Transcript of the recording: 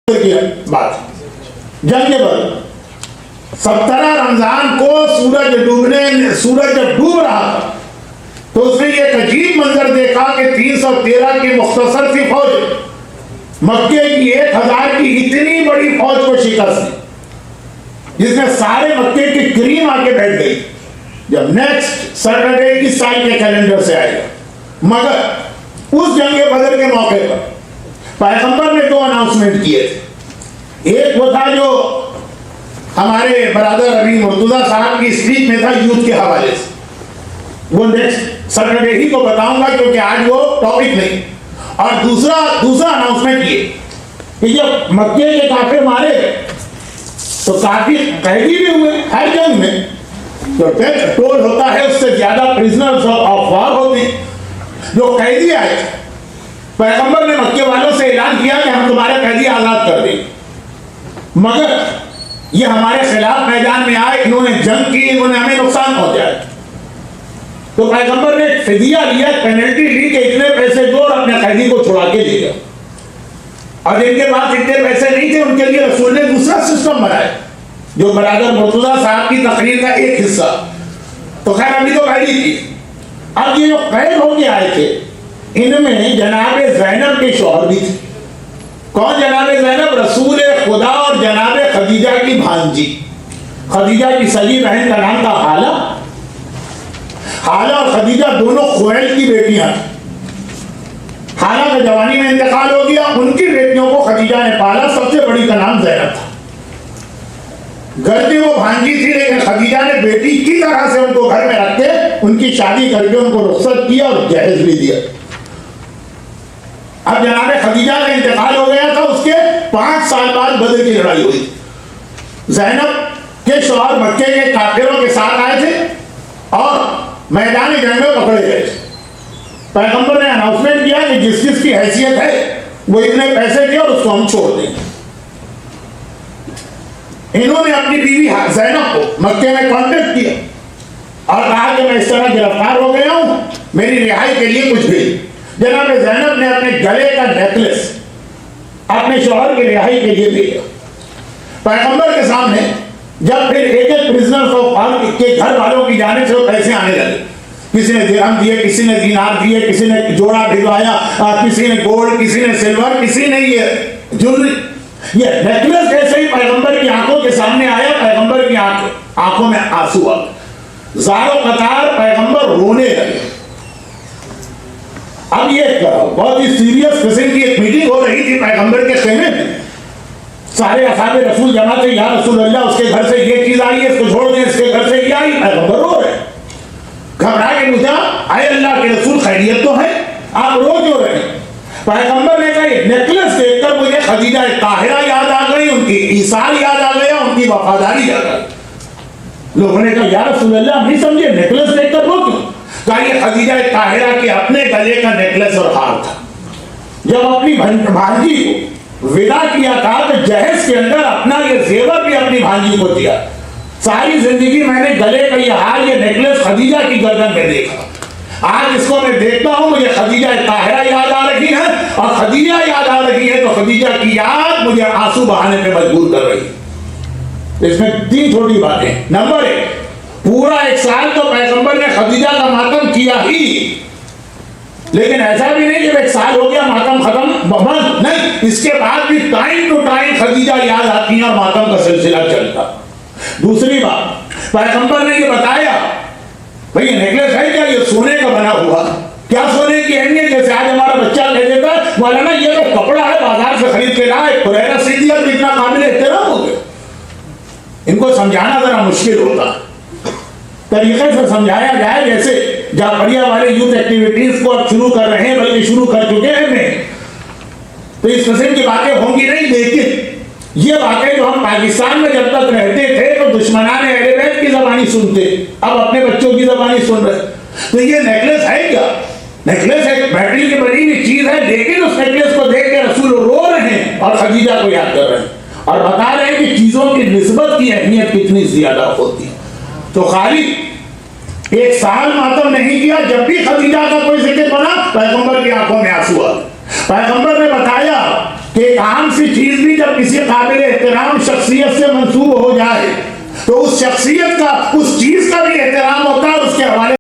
बात जंग बदर 17 रमजान को सूरज जब डूब रहा था तो उसने एक अजीब मंजर देखा कि 313 की मुख्तसर सी फौज मक्के की 1000 की इतनी बड़ी फौज को शिकस्त दी जिसमें सारे मक्के की क्रीम आके बैठ गई। जब नेक्स्ट सैटरडे इस साल के कैलेंडर से आएगा, मगर उस जंग बदर के मौके पर पैगंबर ने 2 अनाउंसमेंट किए थे। एक वो था जो हमारे बरादर अभी मुर्तजा साहब की स्पीच में था यूथ के हवाले से, वो नेक्स्ट सैटरडे ही को बताऊंगा क्योंकि आज वो टॉपिक नहीं। और दूसरा अनाउंसमेंट ये कि जब मक्के के काफिर मारे तो काफी कैदी भी हुए। हर जंग में जो डेथ टोल होता है उससे ज्यादा प्रिजनर्स ऑफ वॉर होते हैं। जो कैदी आए पैगंबर ने मक्के वालों से ऐलान किया कि हम तुम्हारे कैदी आजाद कर देंगे, मगर ये हमारे खिलाफ मैदान में आए, इन्होंने जंग की, इन्होंने हमें नुकसान पहुंचाया। तो पैगंबर ने फिदिया लिया, पेनल्टी ली कि इतने पैसे दो और अपने कैदी को छुड़ा के ले जाओ। और जिनके पास इतने पैसे नहीं थे उनके लिए रसूल ने दूसरा सिस्टम बनाया जो बरादर मुर्तजा साहब की तकरीर का एक हिस्सा। तो खैर अभी तो कैदी थी। अब ये जो कैद होके आए थे इनमें जनाब ज़ैनब के शौहर भी थे। कौन जनाब ज़ैनब? रसूल खुदा और जनाब खदीजा की भांजी। खदीजा की सगी बहन का नाम था हाला और खदीजा दोनों खुवैल की बेटियां। हाला का जवानी में इंतकाल हो गया, उनकी बेटियों को खदीजा ने पाला। सबसे बड़ी का नाम ज़ैनब था। घर में वो भांजी थी लेकिन खदीजा ने बेटी की तरह से उनको घर में रख के उनकी शादी करके उनको रुखसत किया और जहेज भी दिया। अब जनाब खदीजा का इंतकाल हो गया था, उसके 5 साल बाद बदर की लड़ाई हुई। ज़ैनब के शौहर मक्के के काफिरों के साथ आए थे और मैदान जंग में पकड़े गए थे। पैगंबर ने अनाउंसमेंट किया कि जिस जिसकी हैसियत है वो इतने पैसे दिए और उसको हम छोड़ देंगे। इन्होंने अपनी बीवी ज़ैनब को मक्के में कांटेक्ट किया और कहा कि मैं इस तरह गिरफ्तार हो गया हूं, मेरी रिहाई के लिए कुछ भी। जनाब ज़ैनब ने अपने गले का नेकलेस अपने शौहर की रिहाई के लिए दिया। पैगंबर के सामने जब फिर एक प्रिजनर के घर वालों की जाने से वो पैसे आने लगे, किसी ने दिरहम दिए, किसी ने दीनार दिए, किसी ने जोड़ा भिजवाया, किसी ने गोल्ड, किसी ने सिल्वर, किसी ने ये ज्वेलरी, ये नेकलेस। जैसे ही पैगंबर की आंखों के सामने आया, पैगंबर की आंखों में आंसू आ गए। ज़ारो कतार पैगंबर रोने लगे। अब ये बहुत ही सीरियस किस्म की एक मीटिंग हो रही थी पैगंबर के खेमे में। सारे असहाबे रसूल जमा थे, या रसूल अल्लाह उसके घर से ये चीज आई है, इसको छोड़ दें, इसके घर से ये आई। पैगंबर रो रहे, घबरा के पूछा, आए अल्लाह के रसूल खैरियत तो है, आप रो क्यों रहे? पैगंबर ने कहा नेकलेस देखकर मुझे खदीजा ताहिरा याद आ गई, उनकी ईसार याद आ गया, उनकी वफादारी याद आ गई। लोगों ने कहा या रसूल अल्लाह नहीं समझे, नेकलेस देखकर रो क्यों? कहा ये खदीजा ताहिरा के अपने गले का नेकलेस और हार था। जब अपनी भांजी को विदा किया था तो जहेज के अंदर अपना ये जेवर भी अपनी भांजी को दिया। सारी जिंदगी मैंने गले का ये हार, ये नेकलेस खदीजा की गर्दन में देखा। आज इसको मैं देखता हूं, मुझे खदीजा ताहिरा याद आ रही है और खदीजा याद आ रही है तो खदीजा की याद मुझे आंसू बहाने पे मजबूर कर रही है। इसमें 3 छोटी बातें। नंबर 1, पूरा 1 साल तो पैगंबर ने खदीजा का मातम किया ही, लेकिन ऐसा भी नहीं कि 1 साल हो गया मातम खत्म बंद नहीं, इसके बाद भी टाइम टू टाइम खदीजा याद आती है और मातम का सिलसिला चलता। दूसरी बात, पैगंबर ने ये बताया भाई ये नेकलेस है क्या, ये सोने का बना हुआ। क्या सोने की अहमियत? जैसे आज हमारा बच्चा कह देता है मौलाना ये तो कपड़ा है, बाजार से खरीद के लाए, पुराना सीख दिया तो इतना काबिल एहतराम हो गया। इनको समझाना जरा मुश्किल होता, तरीके से समझाया जाए। जैसे जाफरिया वाले यूथ एक्टिविटीज को अब शुरू कर रहे हैं, बल्कि शुरू कर चुके हैं, तो इस किस्म की बातें होंगी नहीं। लेकिन ये बातें जो हम पाकिस्तान में जब तक रहते थे तो दुश्मनान अहले बैत की जबानी सुनते, अब अपने बच्चों की जबानी सुन रहे। तो ये नेकलेस है क्या? नेकलेस एक बैटरी की बनी हुई चीज है, लेकिन उस नेकलेस को देख के रसूल रो रहे हैं और खदीजा को याद कर रहे हैं और बता रहे हैं कि चीजों की निस्बत की अहमियत कितनी ज्यादा होती है। तो खाली 1 साल मातम नहीं किया, जब भी खदीजा का कोई जिक्र बना पैगंबर की आंखों में आंसू आ गए। पैगंबर ने बताया कि एक आम सी चीज भी जब किसी काबिल एहतराम शख्सियत से मंसूब हो जाए तो उस शख्सियत का, उस चीज का भी एहतराम होता है, उसके हवाले